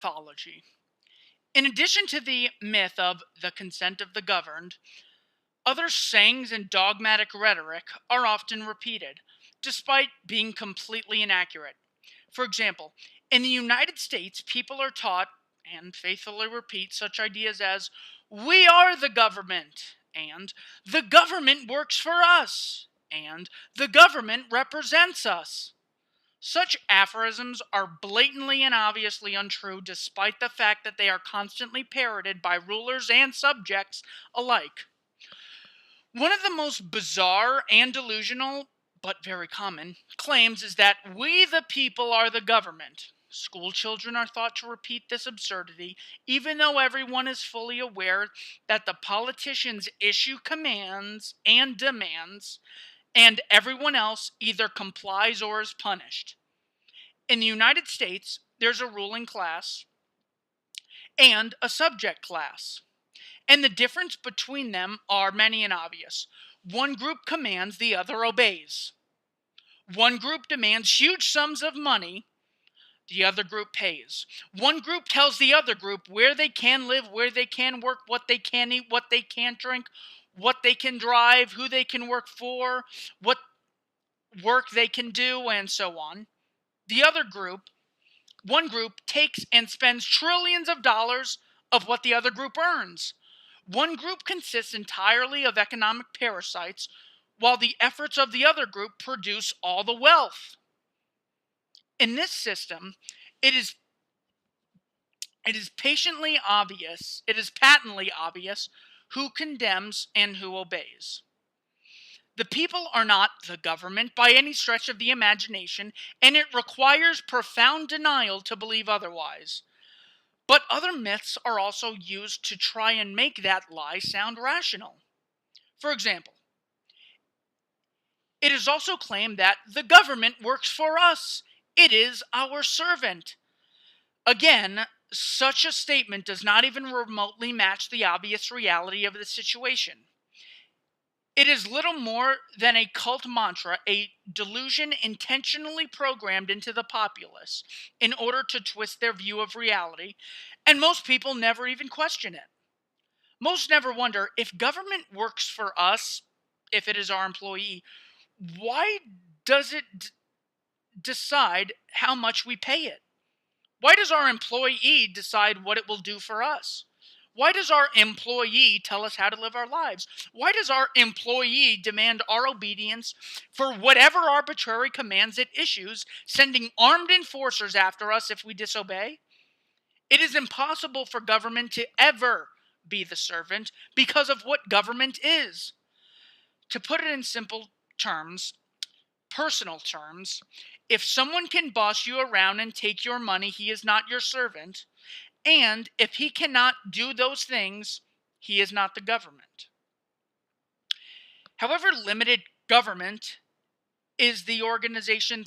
Mythology. In addition to the myth of the consent of the governed, other sayings and dogmatic rhetoric are often repeated, despite being completely inaccurate. For example, in the United States, people are taught and faithfully repeat such ideas as, "We are the government," and "the government works for us," and "the government represents us." Such aphorisms are blatantly and obviously untrue, despite the fact that they are constantly parroted by rulers and subjects alike. One of the most bizarre and delusional, but very common, claims is that we the people are the government. School children are thought to repeat this absurdity, even though everyone is fully aware that the politicians issue commands and demands, and everyone else either complies or is punished. In the United States, there's a ruling class and a subject class. And the difference between them are many and obvious. One group commands, the other obeys. One group demands huge sums of money, the other group pays. One group tells the other group where they can live, where they can work, what they can eat, what they can drink, what they can drive, who they can work for, what work they can do, and so on. The other group, one group, takes and spends trillions of dollars of what the other group earns. One group consists entirely of economic parasites, while the efforts of the other group produce all the wealth. In this system, it is patently obvious who condemns and who obeys. The people are not the government by any stretch of the imagination, and it requires profound denial to believe otherwise. But other myths are also used to try and make that lie sound rational. For example, it is also claimed that the government works for us. It is our servant. Again, such a statement does not even remotely match the obvious reality of the situation. It is little more than a cult mantra, a delusion intentionally programmed into the populace in order to twist their view of reality, and most people never even question it. Most never wonder, if government works for us, if it is our employee, why does it decide how much we pay it? Why does our employee decide what it will do for us? Why does our employee tell us how to live our lives? Why does our employee demand our obedience for whatever arbitrary commands it issues, sending armed enforcers after us if we disobey? It is impossible for government to ever be the servant because of what government is. To put it in simple terms, personal terms, if someone can boss you around and take your money, he is not your servant. And if he cannot do those things, he is not the government. However limited government is the organization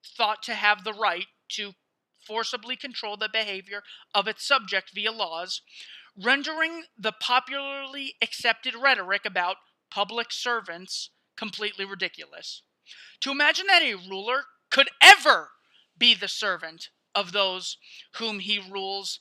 thought to have the right to forcibly control the behavior of its subject via laws, rendering the popularly accepted rhetoric about public servants completely ridiculous. To imagine that a ruler could ever be the servant of those whom he rules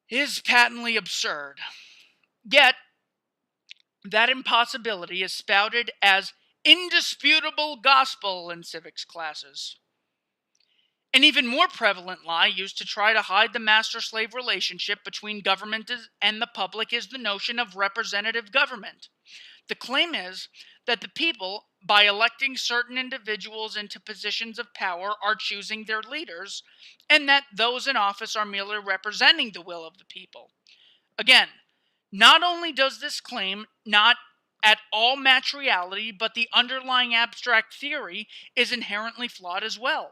is patently absurd. Yet, that impossibility is spouted as indisputable gospel in civics classes. An even more prevalent lie used to try to hide the master-slave relationship between government and the public is the notion of representative government. The claim is that the people, by electing certain individuals into positions of power, are choosing their leaders, and that those in office are merely representing the will of the people. Again, not only does this claim not at all match reality, but the underlying abstract theory is inherently flawed as well.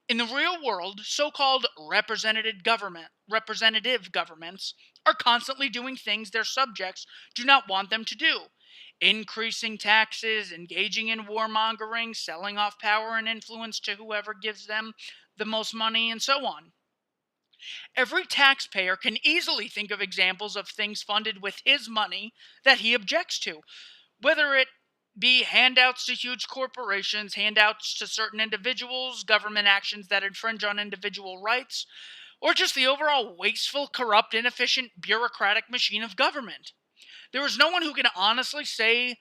In the real world, so-called representative governments are constantly doing things their subjects do not want them to do. Increasing taxes, engaging in warmongering, selling off power and influence to whoever gives them the most money, and so on. Every taxpayer can easily think of examples of things funded with his money that he objects to, whether it be handouts to huge corporations, handouts to certain individuals, government actions that infringe on individual rights, or just the overall wasteful, corrupt, inefficient, bureaucratic machine of government. There is no one who can honestly say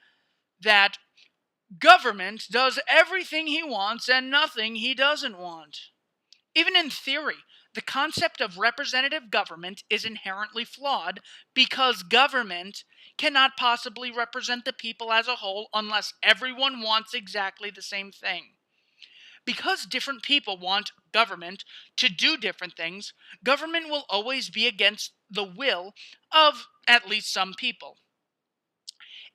that government does everything he wants and nothing he doesn't want. Even in theory, the concept of representative government is inherently flawed because government cannot possibly represent the people as a whole unless everyone wants exactly the same thing. Because different people want government to do different things, government will always be against the will of at least some people.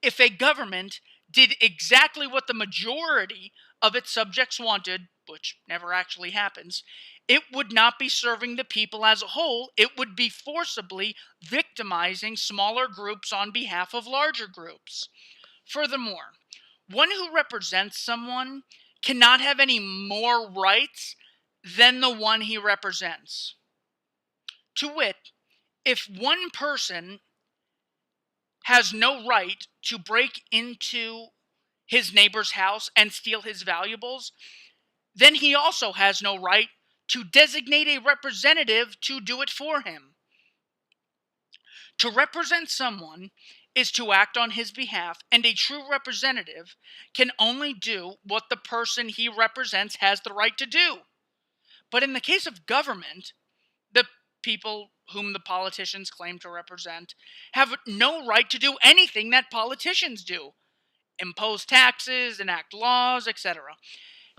If a government did exactly what the majority of its subjects wanted, which never actually happens, it would not be serving the people as a whole. It would be forcibly victimizing smaller groups on behalf of larger groups. Furthermore, one who represents someone cannot have any more rights than the one he represents. To wit, if one person has no right to break into his neighbor's house and steal his valuables, then he also has no right to designate a representative to do it for him. To represent someone is to act on his behalf, and a true representative can only do what the person he represents has the right to do. But in the case of government, the people whom the politicians claim to represent have no right to do anything that politicians do: impose taxes, enact laws, etc.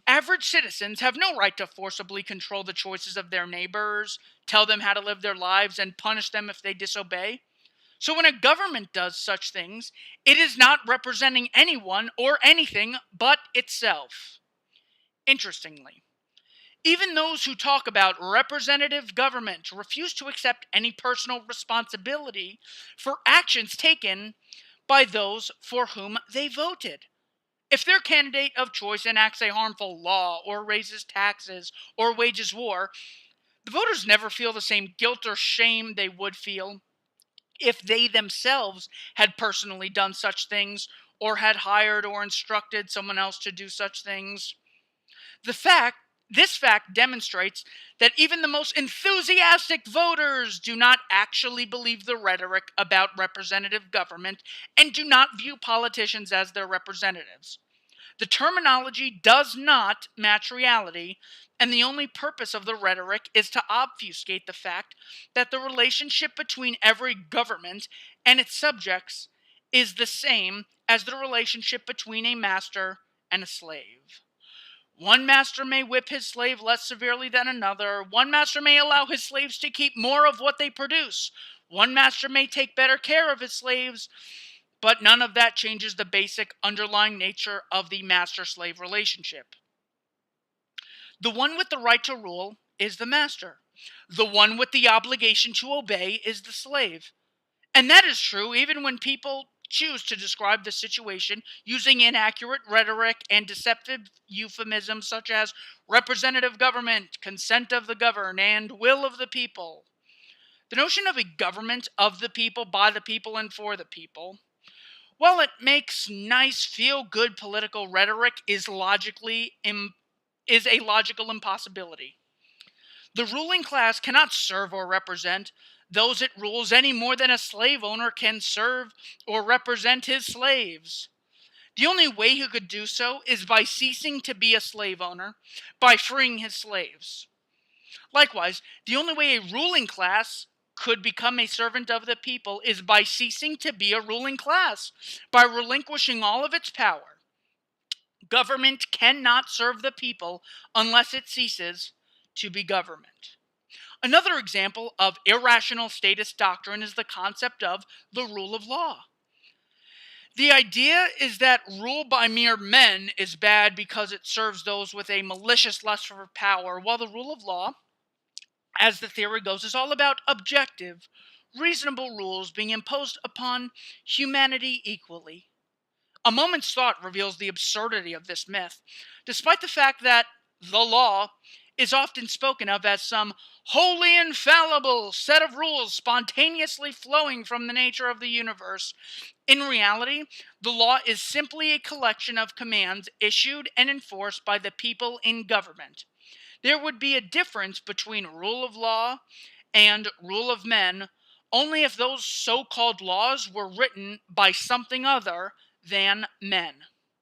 Average citizens have no right to forcibly control the choices of their neighbors, tell them how to live their lives, and punish them if they disobey. So when a government does such things, it is not representing anyone or anything but itself. Interestingly, even those who talk about representative government refuse to accept any personal responsibility for actions taken by those for whom they voted. If their candidate of choice enacts a harmful law or raises taxes or wages war, the voters never feel the same guilt or shame they would feel if they themselves had personally done such things or had hired or instructed someone else to do such things. The fact This fact demonstrates that even the most enthusiastic voters do not actually believe the rhetoric about representative government and do not view politicians as their representatives. The terminology does not match reality, and the only purpose of the rhetoric is to obfuscate the fact that the relationship between every government and its subjects is the same as the relationship between a master and a slave. One master may whip his slave less severely than another. One master may allow his slaves to keep more of what they produce. One master may take better care of his slaves, but none of that changes the basic underlying nature of the master-slave relationship. The one with the right to rule is the master. The one with the obligation to obey is the slave. And that is true even when people choose to describe the situation using inaccurate rhetoric and deceptive euphemisms such as representative government, consent of the governed, and will of the people. The notion of a government of the people, by the people, and for the people, while it makes nice, feel-good political rhetoric, is a logical impossibility. The ruling class cannot serve or represent those it rules any more than a slave owner can serve or represent his slaves. The only way he could do so is by ceasing to be a slave owner, by freeing his slaves. Likewise, the only way a ruling class could become a servant of the people is by ceasing to be a ruling class, by relinquishing all of its power. Government cannot serve the people unless it ceases to be government. Another example of irrational statist doctrine is the concept of the rule of law. The idea is that rule by mere men is bad because it serves those with a malicious lust for power, while the rule of law, as the theory goes, is all about objective, reasonable rules being imposed upon humanity equally. A moment's thought reveals the absurdity of this myth, despite the fact that the law is often spoken of as some wholly infallible set of rules spontaneously flowing from the nature of the universe. In reality, the law is simply a collection of commands issued and enforced by the people in government. there would be a difference between rule of law and rule of men only if those so called laws were written by something other than men.